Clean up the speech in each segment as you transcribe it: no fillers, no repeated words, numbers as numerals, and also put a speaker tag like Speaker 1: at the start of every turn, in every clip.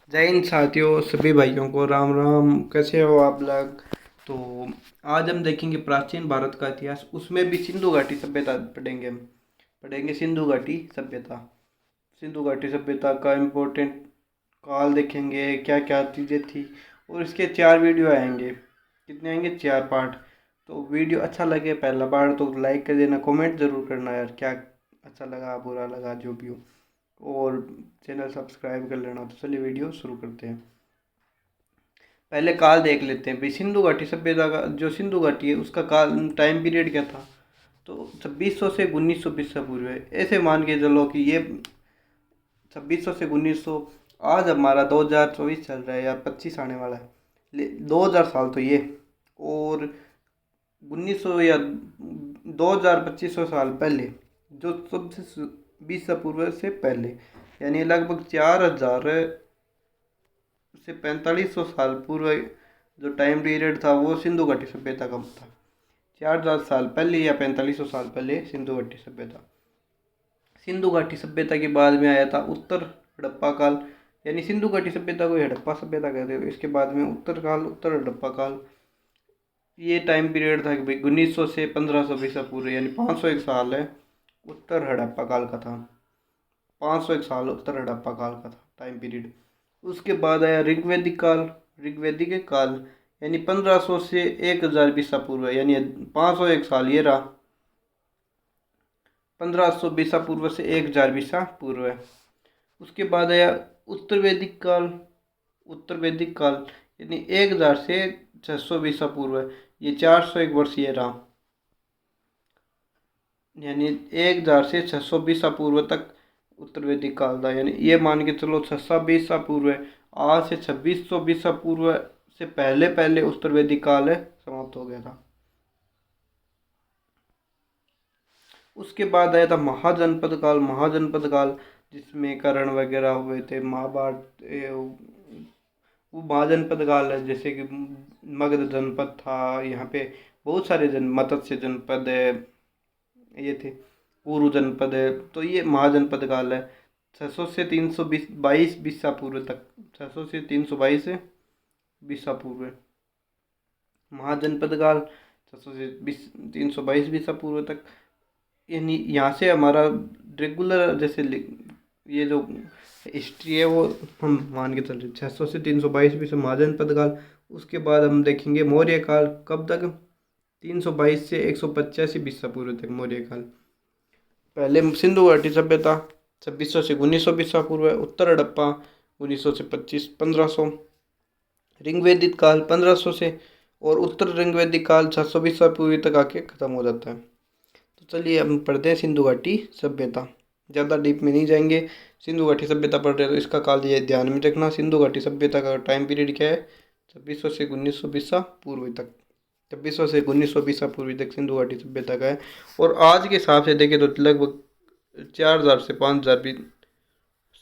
Speaker 1: जय हिंद साथियों, सभी भाइयों को राम राम। कैसे हो आप लोग? तो आज हम देखेंगे प्राचीन भारत का इतिहास, उसमें भी सिंधु घाटी सभ्यता पढ़ेंगे। हम पढ़ेंगे सिंधु घाटी सभ्यता। सिंधु घाटी सभ्यता का इम्पोर्टेंट काल देखेंगे, क्या क्या चीज़ें थी। और इसके 4 वीडियो आएंगे। कितने आएंगे? 4 पार्ट। तो वीडियो अच्छा लगे पहला पार्ट तो लाइक कर देना, कमेंट ज़रूर करना यार, क्या अच्छा लगा बुरा लगा जो भी हो। और चैनल सब्सक्राइब कर लेना। तो चलिए वीडियो शुरू करते हैं। पहले काल देख लेते हैं भाई। सिंधु घाटी सभ्यता का जो सिंधु घाटी है उसका काल टाइम पीरियड क्या था? तो 2600 से 1900 ईसा पूर्व है। ऐसे मान के चलो कि ये 2600 से 1900, आज हमारा 2024 चल रहा है या 25 आने वाला है। 2000 साल तो ये, और 1900 या 2000 2500 साल पहले, जो सबसे 20 ईसा पूर्व से पहले, यानी लगभग 4000 से 4500 साल पूर्व जो टाइम पीरियड था वो सिंधु घाटी सभ्यता का था। 4000 साल पहले या 4500 साल पहले सिंधु घाटी सभ्यता। सिंधु घाटी सभ्यता के बाद में आया था उत्तर हड़प्पा काल। यानी सिंधु घाटी सभ्यता को हड़प्पा सभ्यता कहते हैं। इसके बाद में उत्तर काल, उत्तर हड़प्पा काल। ये टाइम पीरियड था कि भाई 1900 से 1500 ईसा पूर्व, यानी 501 साल है उत्तर हड़प्पा काल का था। 501 साल उत्तर हड़प्पा काल का था टाइम पीरियड। उसके बाद आया ऋग्वैदिक काल। ऋग्वैदिक काल यानी 1500 से 1000 ईसा पूर्व, यानी 501 साल ये रहा। 1500 ईसा पूर्व से 1000 ईसा पूर्व है। उसके बाद आया उत्तर वैदिक काल। उत्तर वैदिक काल यानी 1000 से 600 ईसा पूर्व है। ये 401 वर्ष ये रहा। यानी 1000 से 600 ईसा पूर्व तक उत्तर वैदिक काल था। यानी ये मान के चलो 600 ईसा पूर्व है। आज से 2600 ईसा पूर्व से पहले पहले उत्तर वैदिक काल है समाप्त हो गया था। उसके बाद आया था महाजनपद काल। महाजनपद काल जिसमें कर्ण वगैरह हुए थे, महाभारत वो महाजनपद काल है। जैसे कि मगध जनपद था, यहाँ पे बहुत सारे मत्स्य जनपद है, ये थे पूर्व जनपद है। तो ये महाजनपद काल है। 600 से 322 ईसा पूर्व तक, 600 से 322 ईसा पूर्व महाजनपद काल, 600 से 322 ईसा पूर्व तक। यानी यहाँ से हमारा रेगुलर जैसे ये जो हिस्ट्री है वो हम मान के चल रहे 600 से 322 से महाजनपद काल। उसके बाद हम देखेंगे मौर्य काल। कब तक? 322 से 185 ईसा पूर्व तक मौर्य काल। पहले सिंधु घाटी सभ्यता 2600 से 1900 ईसा पूर्व है। उत्तर हड़प्पा 1900 से 1500। ऋग्वैदिक काल 1500 से, और उत्तर ऋग्वैदिक काल 600 ईसा पूर्व तक आके खत्म हो जाता है। तो चलिए हम पढ़ते हैं सिंधु घाटी सभ्यता। ज़्यादा डीप में नहीं जाएंगे। सिंधु घाटी सभ्यता पढ़ रहे हैं तो इसका काल ये ध्यान में रखना। सिंधु घाटी सभ्यता का टाइम पीरियड क्या है? 2600 से 1900 ईसा पूर्व तक। 2600 से 1900 ईसा पूर्व तक सिंधु घाटी सभ्यता का है। और आज के हिसाब से देखें तो लगभग 4000 से 5000 भी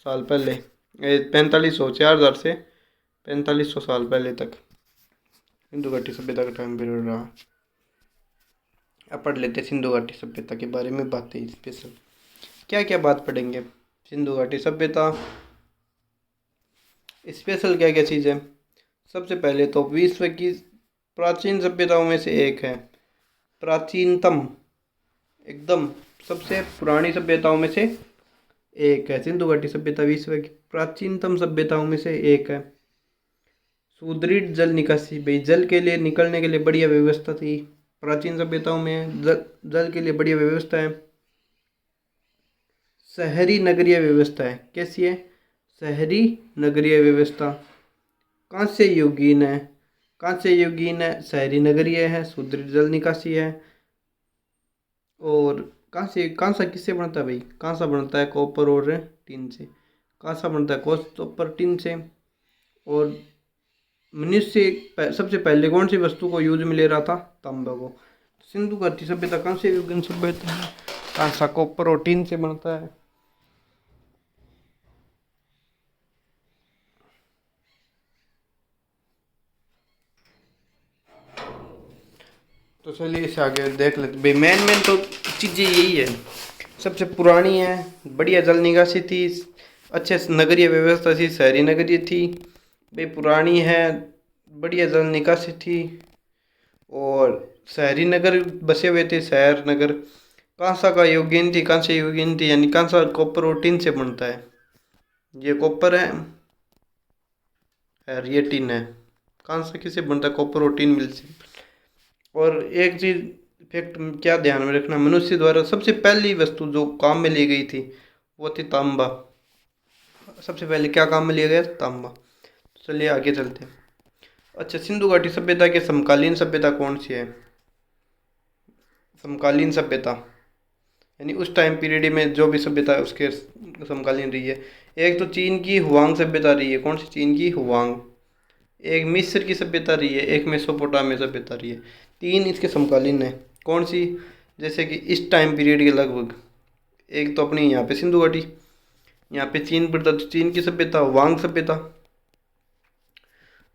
Speaker 1: साल पहले, 4500, 4000 से 4500 साल पहले तक सिंधु घाटी सभ्यता का टाइम पीरियड रहा। अब पढ़ लेते हैं सिंधु घाटी सभ्यता के बारे में बातें स्पेशल। क्या क्या बात पढ़ेंगे सिंधु घाटी सभ्यता स्पेशल, क्या क्या चीज़ है? सबसे पहले तो विश्व की प्राचीन सभ्यताओं में से एक है। प्राचीनतम, एकदम सबसे पुरानी सभ्यताओं में से एक है सिंधु घाटी सभ्यता। विश्व की प्राचीनतम सभ्यताओं में से एक है। सुदृढ़ जल निकासी, भाई जल के लिए निकलने के लिए बढ़िया व्यवस्था थी प्राचीन सभ्यताओं में। जल के लिए बढ़िया व्यवस्था है। शहरी नगरीय व्यवस्था है। कैसी है? शहरी नगरीय व्यवस्था। कांस्य युगीन है। कांस्य युगीन है, शहरी नगरीय है, सुदृढ़ जल निकासी है। और कांसा किससे बनता है भाई? कांसा बनता है कॉपर और टिन से। कांसा बनता है कॉपर टिन से। और मनुष्य सबसे पहले कौन सी वस्तु को यूज में ले रहा था? तांबा को। सिंधु घाटी सभ्यता कांस्य युगीन सभ्यता है। कांसा कॉपर और टिन से बनता है। तो चलिए इसे आगे देख लेते भाई। मेन मेन तो चीज़ें यही है। सबसे पुरानी है, बढ़िया जल निकासी थी, अच्छे से नगरीय व्यवस्था थी, शहरी नगरीय थी भाई, पुरानी है, बढ़िया जल निकासी थी। और शहरी नगर बसे हुए थे, शहर नगर। कांसा का युगीन थी, कांस्य युगीन थी, यानी कांसा कॉपर और टिन से बनता है। ये कॉपर है और ये टिन है। कांसा किससे बनता है? कॉपर और टिन मिल से। और एक चीज फैक्ट क्या ध्यान में रखना, मनुष्य द्वारा सबसे पहली वस्तु जो काम में ली गई थी वो थी तांबा। सबसे पहले क्या काम में लिया गया था? तांबा। चलिए आगे चलते हैं। अच्छा, सिंधु घाटी सभ्यता के समकालीन सभ्यता कौन सी है? समकालीन सभ्यता यानी उस टाइम पीरियड में जो भी सभ्यता है उसके समकालीन रही है। एक तो चीन की हुआंग सभ्यता रही है। कौन सी? चीन की हुआंग। एक मिस्र की सभ्यता रही है, एक मेसोपोटामिया सभ्यता रही है। तीन इसके समकालीन है। कौन सी? जैसे कि इस टाइम पीरियड के लगभग। एक तो अपनी यहाँ पे सिंधु घाटी, यहाँ पे चीन पड़ता तो चीन की सभ्यता, वांग सभ्यता।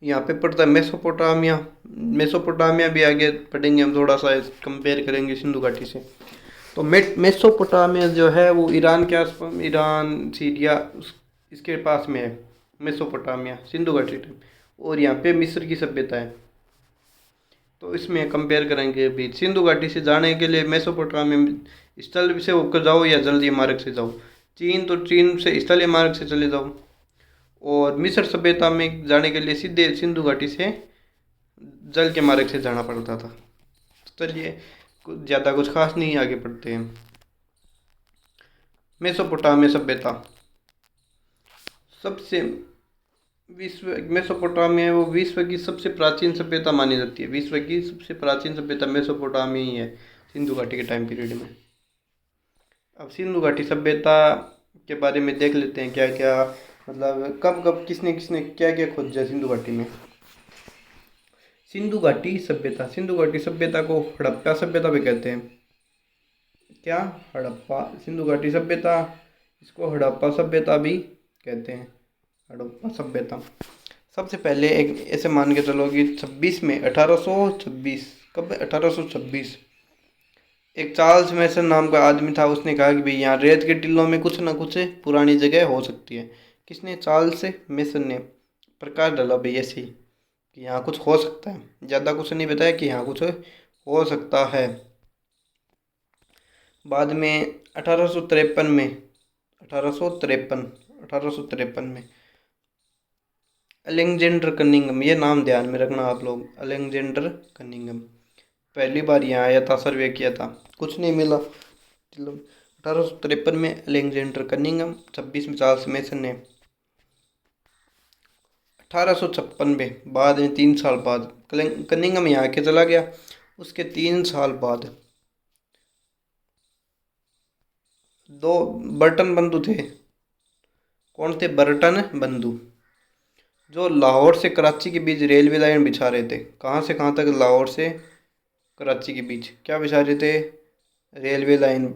Speaker 1: यहाँ पे पड़ता है मेसोपोटामिया। मेसोपोटामिया भी आगे पढ़ेंगे हम, थोड़ा सा कंपेयर करेंगे सिंधु घाटी से। तो मेसोपोटामिया जो है वो ईरान के आसपास, ईरान सीरिया इसके पास में है मेसोपोटामिया, सिंधु घाटी टाइम। और यहाँ पे मिस्र की सभ्यता है। तो इसमें कंपेयर करेंगे अभी। सिंधु घाटी से जाने के लिए मेसोपोटामिया स्थल से होकर जाओ या जलीय मार्ग से जाओ। चीन तो चीन से स्थलीय मार्ग से चले जाओ। और मिस्र सभ्यता में जाने के लिए सीधे सिंधु घाटी से जल के मार्ग से जाना पड़ता था। तो चलिए ज़्यादा कुछ खास नहीं, आगे बढ़ते हैं। मेसोपोटामिया सभ्यता सबसे विश्व मेसोपोटामिया वो विश्व की सबसे प्राचीन सभ्यता मानी जाती है। विश्व की सबसे प्राचीन सभ्यता मेसोपोटामिया ही है, सिंधु घाटी के टाइम पीरियड में। अब सिंधु घाटी सभ्यता के बारे में देख लेते हैं, क्या क्या मतलब कब कब किसने किसने क्या क्या खोजा सिंधु घाटी में। सिंधु घाटी सभ्यता को हड़प्पा सभ्यता भी कहते हैं। क्या? हड़प्पा सिंधु घाटी सभ्यता, इसको हड़प्पा सभ्यता भी कहते हैं। हड़प्पा सभ्यता सबसे पहले एक ऐसे मान के चलो कि 26 में 1826, कब? 1826। एक चार्ल्स मैसन नाम का आदमी था, उसने कहा कि भाई यहाँ रेत के टिल्लों में कुछ ना कुछ पुरानी जगह हो सकती है। किसने? चार्ल्स मैसन ने प्रकाश डाला भाई ऐसे ही कि यहाँ कुछ हो सकता है। ज़्यादा कुछ नहीं बताया कि यहाँ कुछ हो सकता है। बाद में 1853 में 1853 में अलेक्जेंडर कनिंघम, ये नाम ध्यान में रखना आप लोग, अलेक्जेंडर कनिंघम पहली बार यहाँ आया था, सर्वे किया था, कुछ नहीं मिला। चलो 1853 में अलेक्जेंडर कनिंघम, 26 में चार्ल्स मैसन ने। 1856 में, बाद में 3 साल बाद कनिंघम यहाँ के चला गया। उसके 3 साल बाद दो बर्टन बंधु थे। कौन थे? बर्टन बंधु, जो लाहौर से कराची के बीच रेलवे लाइन बिछा रहे थे। कहाँ से कहाँ तक? लाहौर से कराची के बीच क्या बिछा रहे थे? Railway line.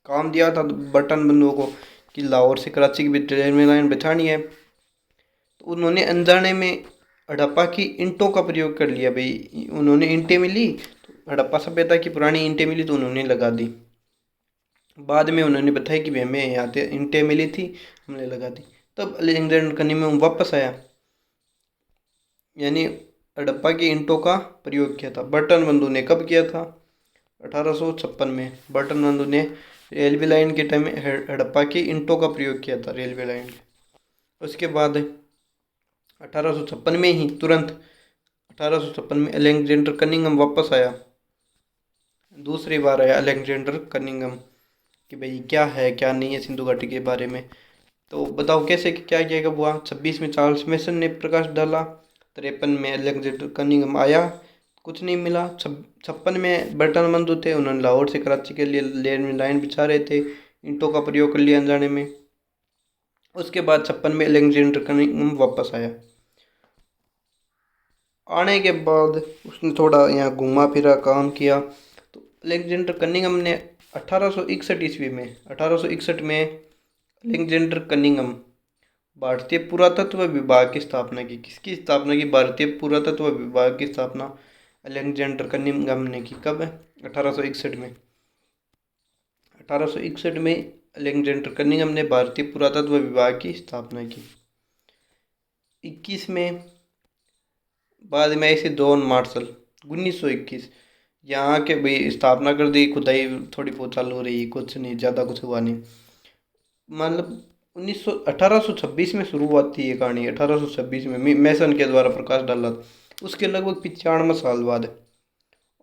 Speaker 1: काम दिया था बर्टन बंधुओं को कि लाहौर से कराची के बीच रेलवे लाइन बिछानी है। तो उन्होंने अनजाने में हड़प्पा की ईंटों का प्रयोग कर लिया भाई। उन्होंने ईंटें मिली तो हड़प्पा सभ्यता की पुरानी ईंटें मिली तो उन्होंने लगा दी। बाद में उन्होंने बताया कि भाई हमें यहाँ पे ईंटें मिली थी, हमने लगा दी। तब अलेक्जेंडर कनिंघम वापस आया, यानी हड़प्पा की ईंटों का प्रयोग किया था। बर्टन बंधु ने कब किया था? 1856 में बर्टन बंधु ने रेलवे लाइन के टाइम में हड़प्पा की ईंटों का प्रयोग किया था रेलवे लाइन के। उसके बाद 1856 में ही तुरंत 1856 में अलेक्जेंडर कनिंघम वापस आया, दूसरी बार आया अलेक्जेंडर कनिंघम कि भाई क्या है क्या नहीं है सिंधु घाटी के बारे में। तो बताओ कैसे क्या क्या कब हुआ। 26 में चार्ल्स मैसन ने प्रकाश डाला, 53 में अलेक्जेंडर कनिंघम आया, कुछ नहीं मिला। 56 में बर्टन बंधु थे, उन्होंने लाहौर से कराची के लिए लाइन बिछा रहे थे, ईंटों का प्रयोग कर लिया अनजाने में। उसके बाद 56 में अलेक्जेंडर कनिंघम वापस आया। आने के बाद उसने थोड़ा यहाँ घूमा फिरा काम किया। तो अलेक्जेंडर कनिंघम ने 1861 ईस्वी में 1861 में अलेक्जेंडर कनिंघम भारतीय पुरातत्व विभाग की स्थापना की। किसकी स्थापना की? भारतीय पुरातत्व विभाग की स्थापना अलेक्जेंडर कनिंघम ने की। कब? 1861 में। 1861 में अलेक्जेंडर कनिंघम ने भारतीय पुरातत्व विभाग की स्थापना की। 21 में बाद में ऐसे जॉन मार्शल 1921 यहाँ के भाई स्थापना कर दी। खुदाई थोड़ी बहुत चालू हो रही, कुछ नहीं, ज़्यादा कुछ हुआ नहीं। मतलब 1826 में शुरुआत थी ये कहानी। 1826 में मैसन के द्वारा प्रकाश डाला। उसके लगभग 95 साल बाद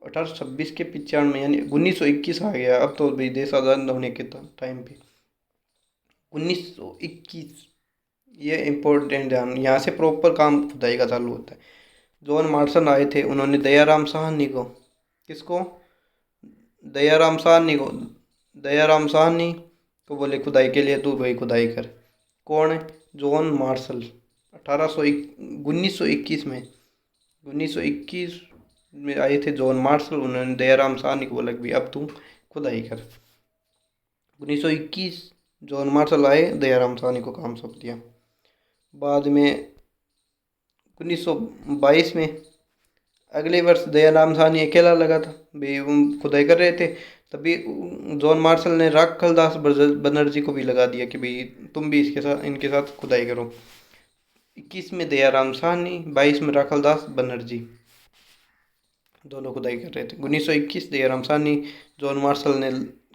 Speaker 1: 1826 के 95 यानी 1921 आ गया। अब तो भाई देश आज़ाद होने के टाइम पे 1921, ये इम्पोर्टेंट ध्यान, यहाँ से प्रॉपर काम खुदाई का चालू होता है। जॉन मार्शल आए थे, उन्होंने दयाराम साहनी को, किसको, दयाराम साहनी को, दयाराम साहनी को बोले खुदाई के लिए, तू भाई खुदाई कर। कौन है, जॉन मार्शल। 1921 में 1921 में आए थे जॉन मार्शल। उन्होंने दयाराम साहनी को बोला कि भाई अब तू खुदाई कर। 1921 जॉन मार्शल आए, दयाराम साहनी को काम सौंप दिया। बाद में 1922 में अगले वर्ष दयाराम साहनी अकेला लगा था भाई, खुदाई कर रहे थे। तभी जॉन मार्शल ने राखलदास बनर्जी को भी लगा दिया कि भाई तुम भी इनके साथ खुदाई करो। 21 में दयाराम साहनी, 22 में राखलदास बनर्जी दोनों खुदाई कर रहे थे। 1921 दयाराम साहनी जॉन मार्शल ने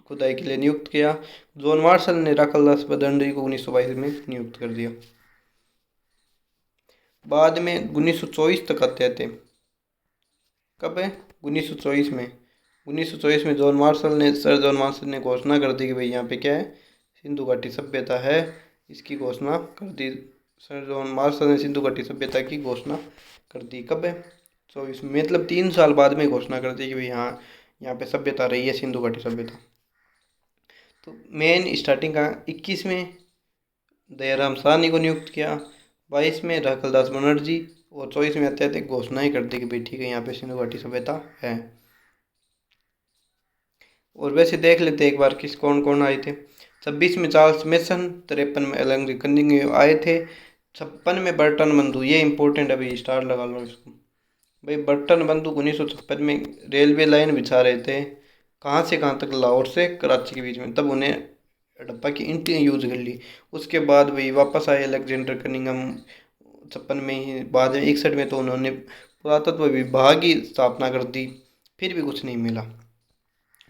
Speaker 1: खुदाई के लिए नियुक्त किया। जॉन मार्शल ने राखलदास बनर्जी को 1922 में नियुक्त कर दिया। बाद में 1924 तक आते थे। कब है, 1924 में 1924 में सर जॉन मार्शल ने घोषणा कर दी कि भाई यहाँ पे क्या है, सिंधु घाटी सभ्यता है। इसकी घोषणा कर दी सर जॉन मार्शल ने, सिंधु घाटी सभ्यता की घोषणा कर दी। कब है, 24 में, मतलब 3 साल बाद में घोषणा कर दी कि भाई यहाँ पे सभ्यता रही है, सिंधु घाटी सभ्यता। तो मेन स्टार्टिंग का 21 में दयाराम साहनी को नियुक्त किया, 22 में राखलदास बनर्जी, और 24 में आते आते घोषणा ही कर दी कि भाई ठीक है, यहाँ पे सिंधु घाटी सभ्यता है। और वैसे देख लेते एक बार किस कौन कौन आए थे। 26 में चार्ल्स मेसन, 53 में अलेक्जेंडर कनिंघम आए थे, 56 में बर्टन बंधु, ये इंपॉर्टेंट, अभी स्टार लगा लो इसको भाई। बर्टन बंधु 1956 में रेलवे लाइन बिछा रहे थे, कहाँ से कहाँ तक, लाहौर से कराची के बीच में। तब उन्हें हड़प्पा की ईंटें यूज कर ली। उसके बाद भाई वापस आए अलेक्जेंडर कनिंघम 56 में ही। बाद में 61 में तो उन्होंने पुरातत्व विभाग की स्थापना कर दी, फिर भी कुछ नहीं मिला।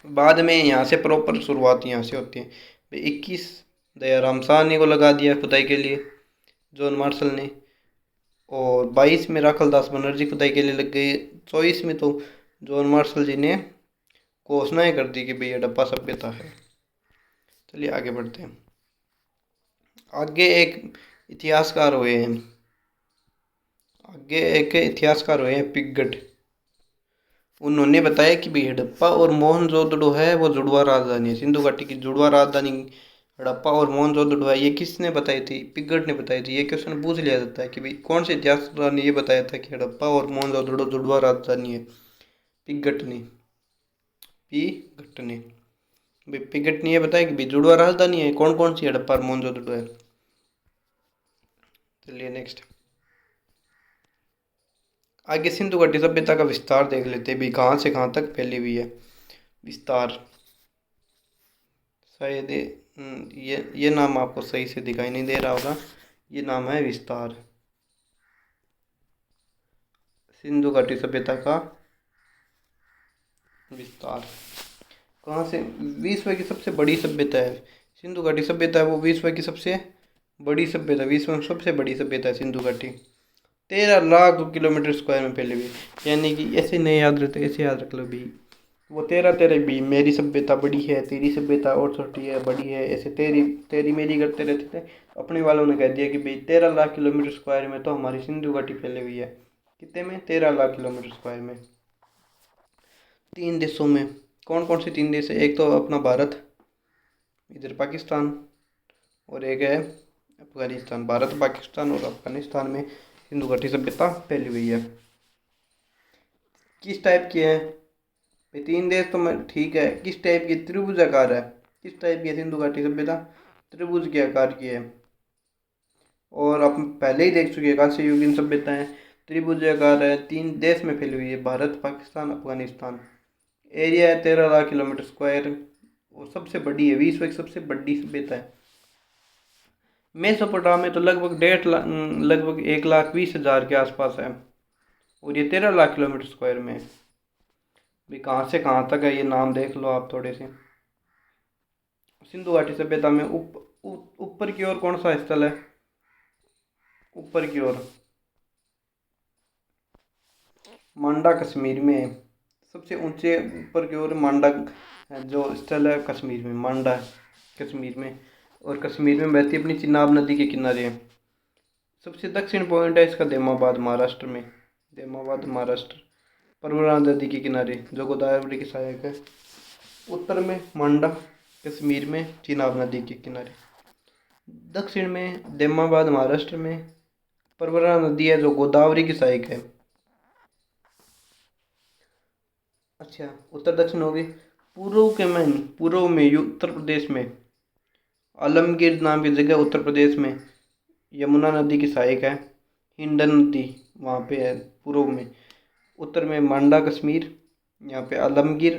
Speaker 1: बाद में यहाँ से प्रॉपर शुरुआत यहाँ से होती है भाई। 21 दयाराम साहनी को लगा दिया खुदाई के लिए जॉन मार्शल ने, और 22 में राखलदास बनर्जी खुदाई के लिए लग गए। 24 में तो जॉन मार्शल जी ने घोषणाएं कर दी कि भाई हड़प्पा सभ्यता है। चलिए आगे बढ़ते हैं। आगे एक इतिहासकार हुए हैं पिगट। उन्होंने बताया कि भाई हड़प्पा और मोहनजोदड़ो है वो जुड़वा राजधानी है, सिंधु घाटी की जुड़वा राजधानी हड़प्पा और मोहनजोदड़ो है। ये किसने बताई थी, पिगट ने बताई थी। ये क्वेश्चन पूछ लिया जाता है कि भाई कौन से इतिहासकार ने ये बताया था कि हड़प्पा और मोहनजोदड़ो जुड़वा राजधानी है। पिगट ने भाई पिगट ने ये बताया कि भाई जुड़वा राजधानी है। कौन कौन सी, हड़प्पा और मोहनजोदड़ो है। चलिए नेक्स्ट, आगे सिंधु घाटी सभ्यता का विस्तार देख लेते हैं भी, कहाँ से कहाँ तक फैली हुई है। विस्तार, शायद ये नाम आपको सही से दिखाई नहीं दे रहा होगा, ये नाम है विस्तार। सिंधु घाटी सभ्यता का विस्तार कहाँ से, विश्व की सबसे बड़ी सभ्यता है सिंधु घाटी सभ्यता है। वो विश्व की सबसे बड़ी सभ्यता, विश्व में सबसे बड़ी सभ्यता है सिंधु घाटी। 13 लाख किलोमीटर स्क्वायर में फैली हुई, यानी कि ऐसे नहीं याद रहते, ऐसे याद रख लो भी। वो 13 भी, मेरी सभ्यता बड़ी है, तेरी सभ्यता और छोटी है, बड़ी है, ऐसे तेरी तेरी मेरी करते रहते थे। अपने वालों ने कह दिया कि भाई 13 लाख किलोमीटर स्क्वायर में तो हमारी सिंधु घाटी फैली हुई है। कितने में, 13 लाख किलोमीटर स्क्वायर में। 3 देशों में, कौन कौन से 3 देश है, एक तो अपना भारत, इधर पाकिस्तान, और एक है अफगानिस्तान। भारत, पाकिस्तान और अफगानिस्तान में सिंधु घाटी सभ्यता फैली हुई है। किस टाइप की है भाई, 3 देश तो मैं ठीक है, किस टाइप की, त्रिभुजाकार है। किस टाइप की है सिंधु घाटी सभ्यता, त्रिभुज के आकार की है। और आप पहले ही देख चुके हैं कांस्य युगीन सभ्यताएं त्रिभुज आकार है, 3 देश में फैली हुई है, भारत, पाकिस्तान, अफगानिस्तान। एरिया है 13 लाख किलोमीटर स्क्वायर, और सबसे बड़ी है, विश्व की सबसे बड़ी सभ्यता है। मेसोपोटामिया तो लगभग 1.5 लाख, लगभग 1,20,000 के आसपास है, और ये 13 लाख किलोमीटर स्क्वायर में है। भाई कहाँ से कहाँ तक है ये नाम देख लो आप थोड़े से। सिंधु घाटी सभ्यता में ऊपर की ओर कौन सा स्थल है? ऊपर की ओर मांडा कश्मीर में है। सबसे ऊंचे ऊपर की ओर मांडा जो स्थल है कश्मीर में, मांडा कश्मीर में, और कश्मीर में बहती अपनी चिनाब नदी के किनारे है। सबसे दक्षिण पॉइंट है इसका देमाबाद महाराष्ट्र में, देमाबाद महाराष्ट्र, परवरा नदी के किनारे जो गोदावरी की सहायक है। उत्तर में मांडा कश्मीर में, चिनाब नदी के किनारे। दक्षिण में देमाबाद महाराष्ट्र में, परवरा नदी है जो गोदावरी की सहायक है। अच्छा, उत्तर दक्षिण हो गई। पूर्व में उत्तर प्रदेश में आलमगीर नाम की जगह, उत्तर प्रदेश में यमुना नदी की सहायक है। हिंडन नदी वहाँ पे है पूर्व में। उत्तर में मांडा कश्मीर, यहाँ पे आलमगीर,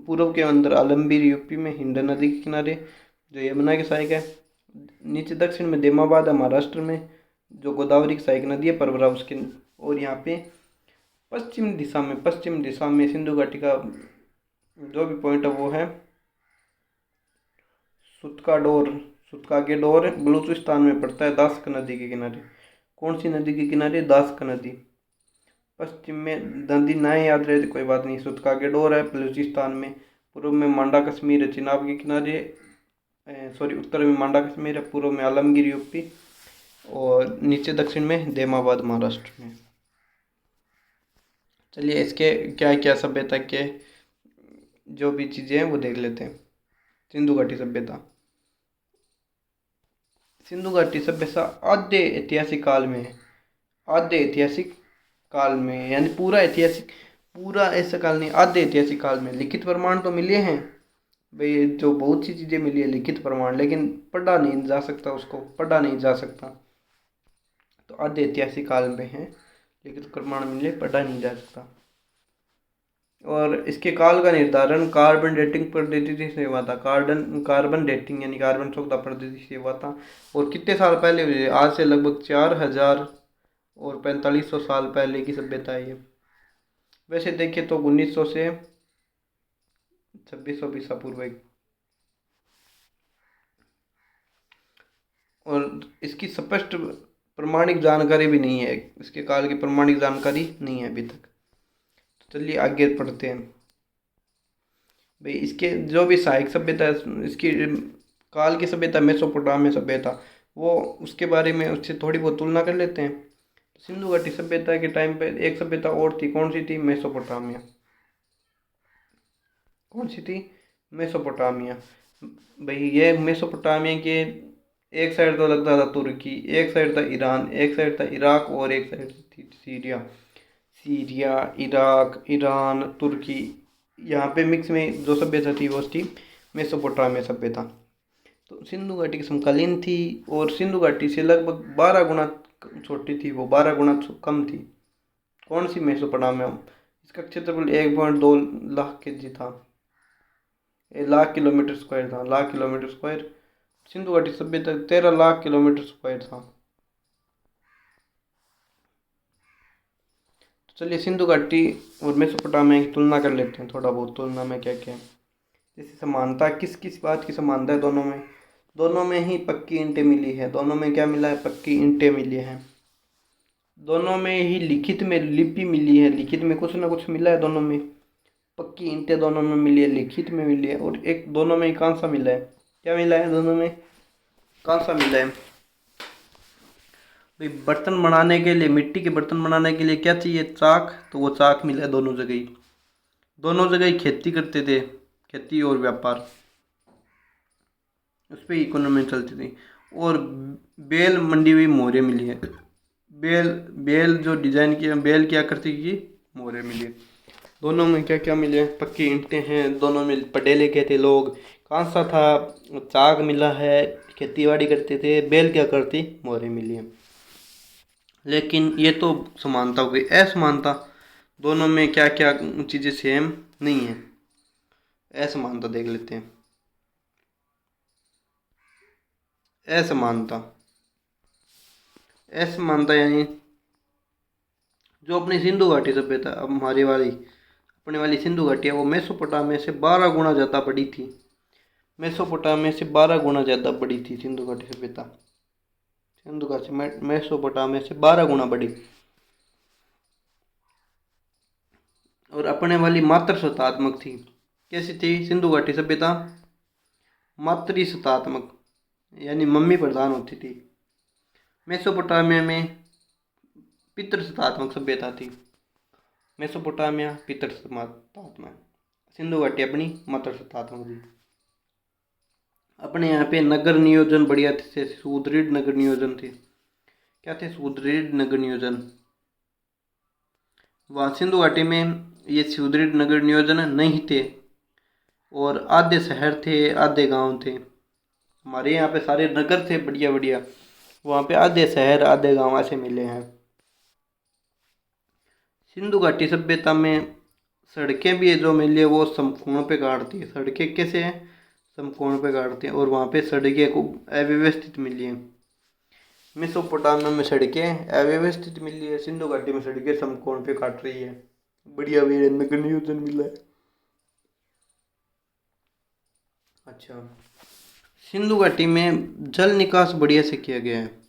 Speaker 1: पूर्व के अंदर आलमगीर यूपी में, हिंडन नदी के किनारे जो यमुना की सहायक है। नीचे दक्षिण में देमाबाद है महाराष्ट्र में, जो गोदावरी की सहायक नदी है, परवरा उसके। और यहाँ पे पश्चिम दिशा में सिंधु घाटी का जो भी पॉइंट है वो है सुतका के डोर बलूचिस्तान में पड़ता है, दास्क नदी के किनारे। कौन सी नदी के किनारे? दास्क नदी। पश्चिम में नदी ना याद रहे तो कोई बात नहीं, सुतका के डोर है बलूचिस्तान में। पूर्व में मांडा कश्मीर है चिनाब के किनारे, उत्तर में मांडा कश्मीर है, पूर्व में आलमगीर यूपी, और नीचे दक्षिण में देमाबाद महाराष्ट्र में। चलिए इसके क्या क्या सभ्यता के जो भी चीज़ें हैं वो देख लेते हैं। सिंधु घाटी सभ्यता। सिंधु घाटी सभ्यता आधे ऐतिहासिक काल में है, आधे ऐतिहासिक काल में, यानी पूरा ऐसा काल नहीं, आधे ऐतिहासिक काल में। लिखित प्रमाण तो मिले हैं भाई, जो बहुत सी चीज़ें मिली है लिखित प्रमाण, लेकिन पढ़ा नहीं जा सकता। तो आधे ऐतिहासिक काल में है, लिखित प्रमाण मिले, पढ़ा नहीं जा सकता। और इसके काल का निर्धारण कार्बन डेटिंग पद्धति से हुआ था। कार्बन डेटिंग यानी कार्बन 14 पद्धति से हुआ था। और कितने साल पहले हुए? आज से लगभग 4,000 और 4500 साल पहले की सभ्यता है ये। वैसे देखिए तो 1900 से 2600 ईसा पूर्व। और इसकी स्पष्ट प्रमाणिक जानकारी भी नहीं है, इसके काल की प्रमाणिक जानकारी नहीं है अभी तक। तो चलिए आगे पढ़ते हैं भाई। इसके जो भी सहायक सभ्यता है, इसकी काल की सभ्यता मेसोपोटामिया सभ्यता, वो उसके बारे में उससे थोड़ी बहुत तुलना कर लेते हैं। सिंधु घाटी सभ्यता के टाइम पे एक सभ्यता और थी, कौन सी थी? मेसोपोटामिया। कौन सी थी? मेसोपोटामिया। भाई ये मेसोपोटामिया के एक साइड तो लगता था तुर्की, एक साइड था ईरान, एक साइड था इराक, और एक साइड थी सीरिया, इराक, ईरान, तुर्की। यहाँ पे मिक्स में जो सभ्यता थी वो थी मेसोपोटामिया सभ्यता। तो सिंधु घाटी की समकालीन थी, और सिंधु घाटी से लगभग 12 गुना छोटी थी, वो 12 गुना कम थी। कौन सी? मेसोपोटामिया। इसका क्षेत्रफल 1.2 लाख के था, 1,00,000 किलोमीटर स्क्वायर था, लाख किलोमीटर स्क्वायर। सिंधु घाटी सभ्यता 13 लाख किलोमीटर स्क्वायर था। तो चलिए सिंधु घाटी और मेसोपोटामिया की तुलना कर लेते हैं, थोड़ा बहुत तुलना में क्या क्या है। जैसे समानता, किस किस बात की समानता है दोनों में? दोनों में ही पक्की ईंटें मिली है। दोनों में क्या मिला है? पक्की ईंटें मिली हैं। दोनों में ही लिखित में लिपि मिली है, लिखित में कुछ ना कुछ मिला है दोनों में। पक्की ईंटें दोनों में मिली है, लिखित में मिली है, और एक दोनों में ही कांसा मिला है। क्या मिला है दोनों में? कांसा मिला है। भाई बर्तन बनाने के लिए, मिट्टी के बर्तन बनाने के लिए क्या चाहिए? चाक। तो वो चाक मिला है दोनों जगह ही। दोनों जगह ही खेती करते थे, खेती और व्यापार, उस पर इकोनॉमी चलती थी। और बेल मंडी हुई मोहरें मिली है। बेल जो डिजाइन किया, बेल की आकृति की मोहरें मिली है। दोनों में क्या क्या मिले? पक्की ईंटें हैं, दोनों में पढ़े लिखे थे लोग, कांसा था, चाक मिला है, खेतीबाड़ी करते थे, बेल की आकृति मोहरें मिली है। लेकिन ये तो समानता हो गई। असमानता, दोनों में क्या क्या चीज़ें सेम नहीं है। असमानता देख लेते हैं। असमानता। असमानता यानी जो अपनी सिंधु घाटी सभ्यता अब हमारी वाली अपने वाली सिंधु घाटी है वो मेसोपोटामिया से 12 गुना ज़्यादा बड़ी थी। मेसोपोटामिया से 12 गुना ज़्यादा बड़ी थी सिंधु घाटी सभ्यता। सिंधु घाटी मेसोपोटामिया से 12 गुना बड़ी। और अपने वाली मात्र सत्तात्मक थी। कैसी थी सिंधु घाटी सभ्यता? मातृ सत्तात्मक यानी मम्मी प्रधान होती थी। मेसोपोटामिया में पितृ सत्तात्मक सभ्यता थी। मेसोपोटामिया पितृ सत्तात्मक, सिंधु घाटी अपनी मातृ सत्तात्मक थी। अपने यहाँ पे नगर नियोजन बढ़िया थे, सुदृढ़ नगर नियोजन थे। क्या थे? सुदृढ़ नगर नियोजन। वहाँ सिंधु घाटी में ये सुदृढ़ नगर नियोजन नहीं थे और आधे शहर थे आधे गांव थे। हमारे यहाँ पे सारे नगर थे बढ़िया बढ़िया, वहाँ पे आधे शहर आधे गांव ऐसे मिले हैं। सिंधु घाटी सभ्यता में सड़कें भी जो मिली है वो समकोण पे काटती है। सड़कें कैसे हैं? समकोण पे काटती हैं। और वहाँ पे सड़कें को अव्यवस्थित मिली हैं। मेसोपोटामिया में सड़कें अव्यवस्थित मिली है, सिंधु घाटी में सड़कें समकोण पे काट रही है। बढ़िया भी नगर नियोजन मिला है। अच्छा, सिंधु घाटी में जल निकास बढ़िया से किया गया है।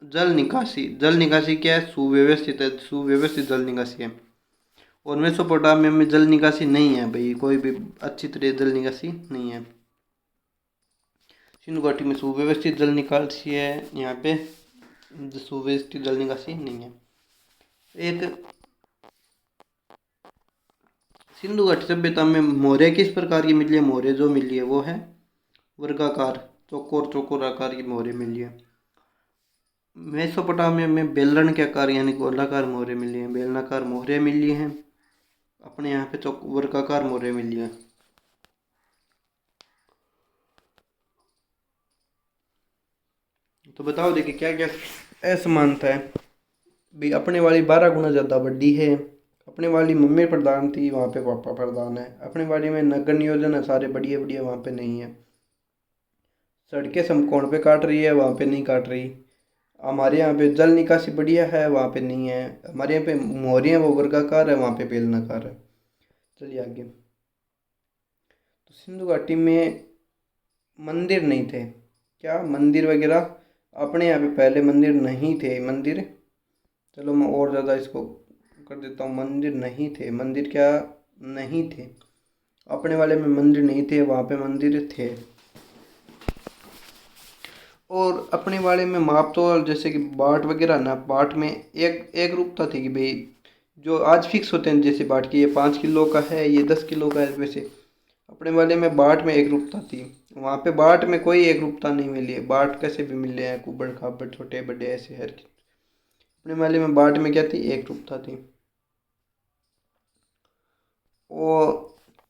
Speaker 1: जल निकासी क्या है? सुव्यवस्थित है, सुव्यवस्थित जल निकासी है। और मेसोपोटामिया में जल निकासी नहीं है भाई, कोई भी अच्छी तरह जल निकासी नहीं है। सिंधु घाटी में सुव्यवस्थित जल निकासी है, यहाँ पे सुव्यवस्थित जल निकासी नहीं है। एक सिंधु घाटी सभ्यता में मोहरे किस प्रकार की मिली है? मोहरे जो मिली है वो है वर्गाकार, चौकोर चौकोर आकार की मोहरे मिली है। मेसोपोटामिया में बेलन के आकार यानी गोलाकार मोहरे मिली हैं, बेलनाकार मोहरे मिली हैं। अपने यहाँ पे वर्गाकार मोहरे मिली हैं। तो बताओ देखिए क्या क्या असमानता है भी। अपने वाली 12 गुना ज़्यादा बड़ी है। अपने वाली मम्मी प्रधान थी, वहाँ पे पापा प्रधान है। अपने वाली में नगर नियोजन है सारे बढ़िया बढ़िया, वहाँ पे नहीं है। सड़कें समकोण पे काट रही है, वहाँ पे नहीं काट रही। हमारे यहाँ पे जल निकासी बढ़िया है, वहाँ पे नहीं है। हमारे यहाँ पे मोहरियाँ वो वर्गाकार है, वहाँ पे बेलनाकार है। चलिए आगे। तो सिंधु घाटी में मंदिर नहीं थे। क्या मंदिर वगैरह? अपने यहाँ पे पहले मंदिर नहीं थे। मंदिर, चलो मैं और ज़्यादा इसको कर देता हूँ। मंदिर नहीं थे। मंदिर क्या नहीं थे? अपने वाले में मंदिर नहीं थे, वहाँ पे मंदिर थे। और अपने वाले में माप तो जैसे कि बाट वगैरह ना, बाट में एक रूपता थी कि भाई जो आज फिक्स होते हैं, जैसे बाट की ये 5 किलो का है, ये 10 किलो का है, वैसे अपने वाले में बाट में एक रूपता थी। वहाँ पे बाट में कोई एक रूपता नहीं मिली है। बाट कैसे भी मिले हैं, कुबड़ खाबड़ छोटे बड़े ऐसे हर की। अपने वाले में बाट में क्या थी? एक रूपता थी। और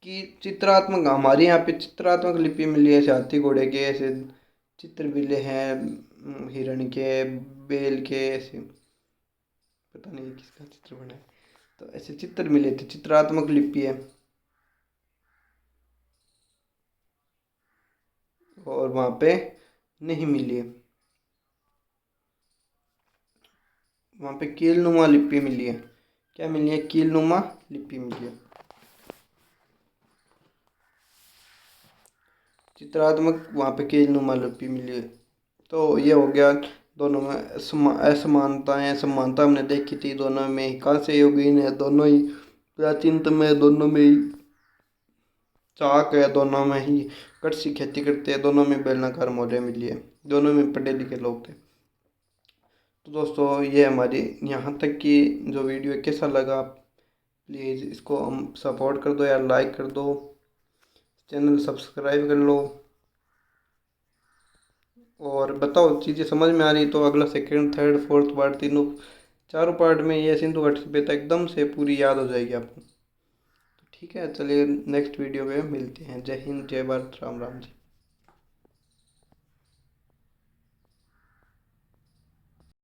Speaker 1: कि चित्रात्मक, हमारे यहाँ पे चित्रात्मक लिपि मिली है। हाथी घोड़े के ऐसे चित्र मिले हैं, हिरण के, बैल के, ऐसे पता नहीं किसका चित्र बना है, तो ऐसे चित्र मिले थे। चित्रात्मक लिपि है। और वहाँ पे नहीं मिली है। वहाँ पे कीलनुमा लिपि मिली है। क्या मिली है? कीलनुमा लिपि मिली है। चित्रात्मक वहाँ पे कीलनुमा लिपि मिली है। तो ये हो गया दोनों में असमानताएं। समानता हमने देखी थी, दोनों में कहाँ से योगीन है, दोनों ही प्राचीनतम है, दोनों में ही चाक है, दोनों में ही कृषि खेती करते हैं, दोनों में बेलनाकार मोहरें मिली है, दोनों में पढ़े लिखे लोग थे। तो दोस्तों ये हमारी यहाँ तक की जो वीडियो है, कैसा लगा? प्लीज़ इसको हम सपोर्ट कर दो यार, लाइक कर दो, चैनल सब्सक्राइब कर लो। और बताओ चीज़ें समझ में आ रही तो अगला सेकंड थर्ड फोर्थ पार्ट तीनों चारों पार्ट में ये सिंधु घाटी सभ्यता एकदम से पूरी याद हो जाएगी आपको। तो ठीक है, चलिए नेक्स्ट वीडियो में मिलते हैं। जय हिंद, जय भारत, राम राम जी।